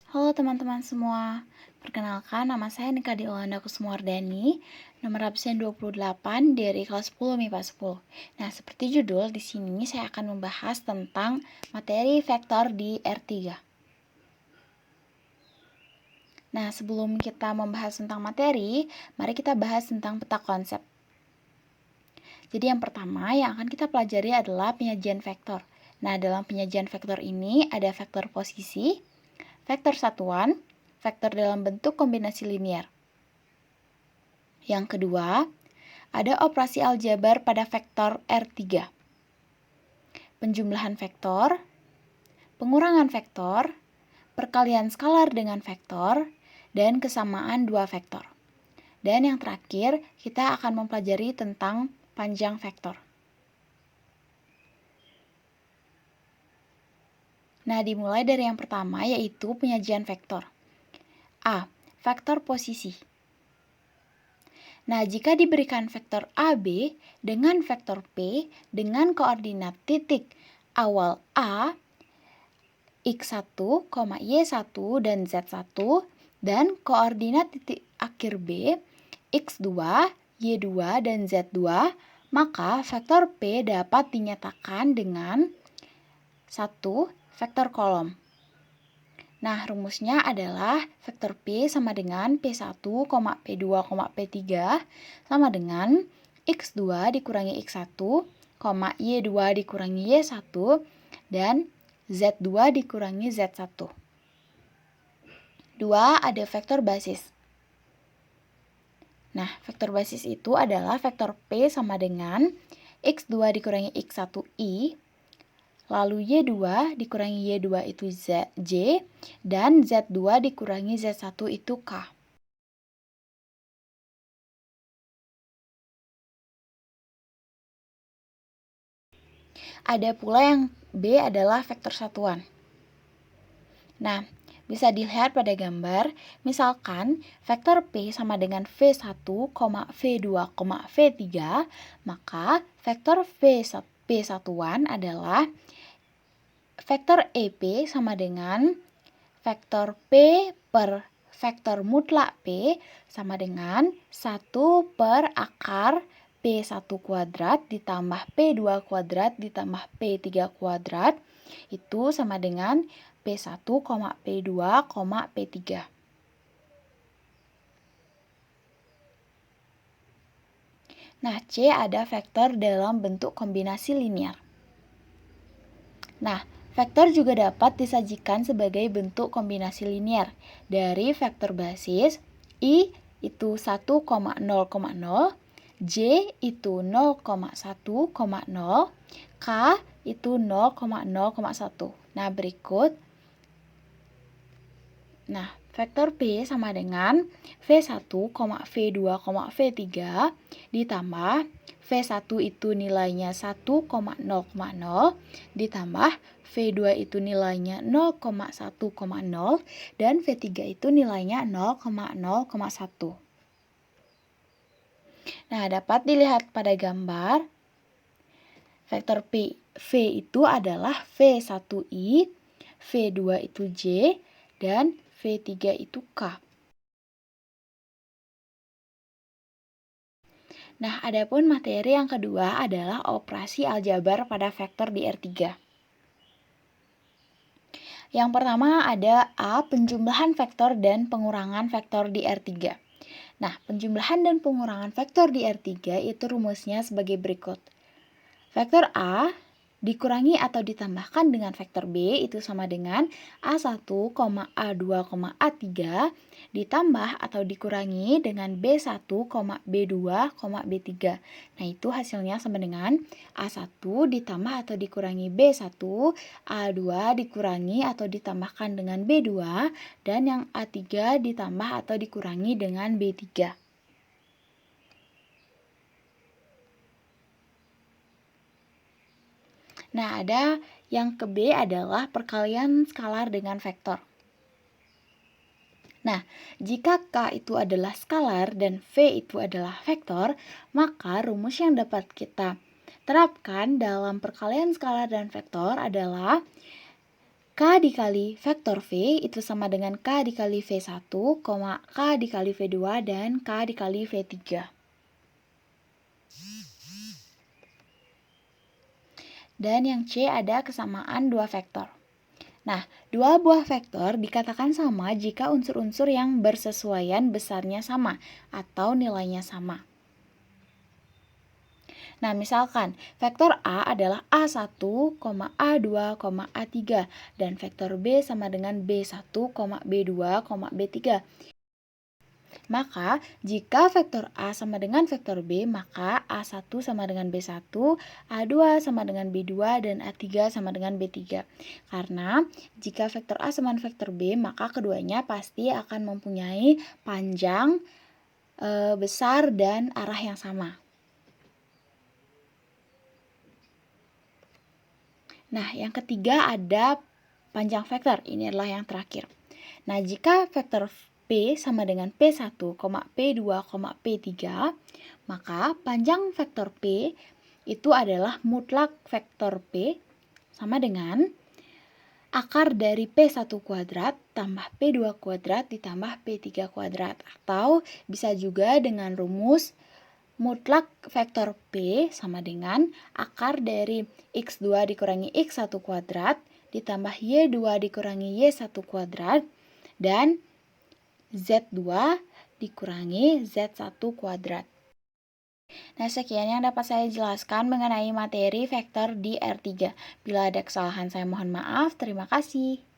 Halo teman-teman semua, perkenalkan nama saya Nika Diolanda Kusumawardani, nomor absen 28 dari kelas 10 MIPA 10. Nah, seperti judul, di sini saya akan membahas tentang materi vektor di R3. Nah, sebelum kita membahas tentang materi, mari kita bahas tentang peta konsep. Jadi yang pertama yang akan kita pelajari adalah penyajian vektor. Nah, dalam penyajian vektor ini ada vektor posisi, vektor satuan, vektor dalam bentuk kombinasi linear. Yang kedua, ada operasi aljabar pada vektor R3. Penjumlahan vektor, pengurangan vektor, perkalian skalar dengan vektor, dan kesamaan dua vektor. Dan yang terakhir, kita akan mempelajari tentang panjang vektor. Nah, dimulai dari yang pertama yaitu penyajian vektor. A. Vektor posisi. Nah, jika diberikan vektor AB dengan vektor P dengan koordinat titik awal A, X1, Y1, dan Z1, dan koordinat titik akhir B, X2, Y2, dan Z2, maka vektor P dapat dinyatakan dengan 1. Vektor kolom. Nah, rumusnya adalah vektor P sama dengan P1, P2, P3 sama dengan X2 dikurangi X1, Y2 dikurangi Y1, dan Z2 dikurangi Z1. 2. Ada vektor basis. Nah, vektor basis itu adalah vektor P sama dengan X2 dikurangi X1I, lalu Y2 dikurangi Y2 itu J, dan Z2 dikurangi Z1 itu K. Ada pula yang B adalah vektor satuan. Nah, bisa dilihat pada gambar, misalkan vektor P sama dengan V1, V2, V3, maka vektor P satuan adalah vektor EP sama dengan vektor P per vektor mutlak P sama dengan 1 per akar P1 kuadrat ditambah P2 kuadrat ditambah P3 kuadrat itu sama dengan P1, P2, P3. Nah, C ada vektor dalam bentuk kombinasi linear. Nah, vektor juga dapat disajikan sebagai bentuk kombinasi linear dari vektor basis I itu 1,0,0, J itu 0,1,0, K itu 0,0,1. Nah, berikut. Nah, vektor P sama dengan V1, V2, V3 ditambah V1 itu nilainya 1,0,0 ditambah V2 itu nilainya 0,1,0 dan V3 itu nilainya 0,0,1. Nah, dapat dilihat pada gambar vektor V itu adalah V1I, V2 itu J, dan V3 itu K. Nah, adapun materi yang kedua adalah operasi aljabar pada vektor di R3. Yang pertama ada A, penjumlahan vektor dan pengurangan vektor di R3. Nah, penjumlahan dan pengurangan vektor di R3 itu rumusnya sebagai berikut. Vektor A dikurangi atau ditambahkan dengan vektor B itu sama dengan A1, A2, A3 ditambah atau dikurangi dengan B1, B2, B3. Nah, itu hasilnya sama dengan A1 ditambah atau dikurangi B1, A2 dikurangi atau ditambahkan dengan B2, dan yang A3 ditambah atau dikurangi dengan B3. Nah, ada yang ke B adalah perkalian skalar dengan vektor. Nah, jika K itu adalah skalar dan V itu adalah vektor, maka rumus yang dapat kita terapkan dalam perkalian skalar dan vektor adalah K dikali vektor V itu sama dengan K dikali V1, K dikali V2, dan K dikali V3. Dan yang C ada kesamaan dua vektor. Nah, dua buah vektor dikatakan sama jika unsur-unsur yang bersesuaian besarnya sama atau nilainya sama. Nah, misalkan vektor A adalah A1, A2, A3 dan vektor B sama dengan B1, B2, B3. Maka, jika vektor A sama dengan vektor B, maka A1 sama dengan B1, A2 sama dengan B2, dan A3 sama dengan B3. Karena, jika vektor A sama dengan vektor B, maka keduanya pasti akan mempunyai panjang, besar, dan arah yang sama. Nah, yang ketiga ada panjang vektor. Ini adalah yang terakhir. Nah, jika vektor P sama dengan P1, P2, P3, maka panjang vektor P itu adalah mutlak vektor P sama dengan akar dari P1 kuadrat tambah P2 kuadrat ditambah P3 kuadrat. Atau bisa juga dengan rumus mutlak vektor P sama dengan akar dari X2 dikurangi X1 kuadrat ditambah Y2 dikurangi Y1 kuadrat dan Z2 dikurangi Z1 kuadrat. Nah, sekian yang dapat saya jelaskan mengenai materi vektor di R3. Bila ada kesalahan saya mohon maaf. Terima kasih.